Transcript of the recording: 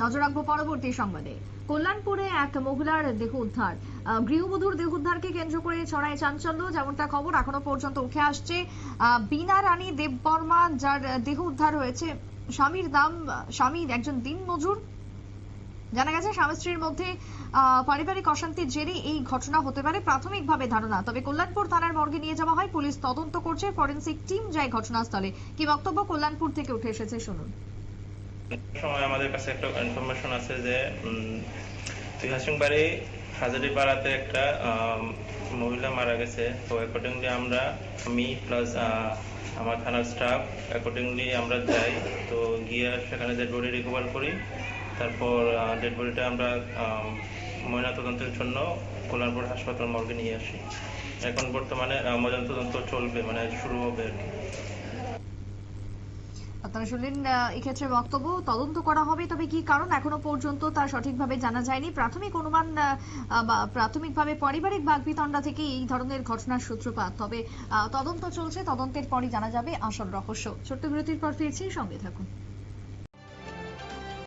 নজর রাখবো পরবর্তী সংবাদে। কল্যাণপুরে এক মহিলার দেহ উদ্ধার। গৃহবধূর দেহ উদ্ধারকে কেন্দ্র করে ছড়ায় চাঞ্চল্য। যেমনটা খবর এখনো পর্যন্ত উঠে আসছে, বীণা রানী দেববর্মা যার দেহ উদ্ধার হয়েছে। স্বামীর একজন দিনমজুর। জানা গেছে স্বামী স্ত্রীর মধ্যে পারিবারিক অশান্তির জেরে এই ঘটনা হতে পারে প্রাথমিকভাবে ধারণা। তবে কল্যাণপুর থানার মর্গে নিয়ে যাওয়া হয়, পুলিশ তদন্ত করছে, ফরেনসিক টিম যায় ঘটনাস্থলে। কি বক্তব্য কল্যাণপুর থেকে উঠে এসেছে শুনুন। সময় আমাদের কাছে একটা ইনফরমেশন আছে যে হাসিংবাড়ি হাজারি পাড়াতে একটা মহিলা মারা গেছে। তো অ্যাকর্ডিংলি আমি প্লাস আমার থানার স্টাফ অ্যাকর্ডিংলি আমরা যাই। তো গিয়ে সেখানে ডেড বডি রিকভার করি। তারপর ডেড বডিটা আমরা ময়নাতদন্তের জন্য কল্যাণপুর হাসপাতাল মর্গে নিয়ে আসি। এখন বর্তমানে ময়নাতদন্ত চলবে, মানে শুরু হবে আর কি। আপনারা শুনলেন, এক্ষেত্রে বক্তব্য তদন্ত করা হবে, তবে কি কারণ এখনো পর্যন্ত তা সঠিকভাবে জানা যায়নি। প্রাথমিক অনুমান প্রাথমিকভাবে পারিবারিক বাকবিতণ্ডা থেকে এই ধরনের ঘটনার সূত্রপাত। তবে তদন্ত চলছে, তদন্তের পরই জানা যাবে আসল রহস্য। ছোট্ট বিরতির পর ফিরছি, সঙ্গে থাকুন।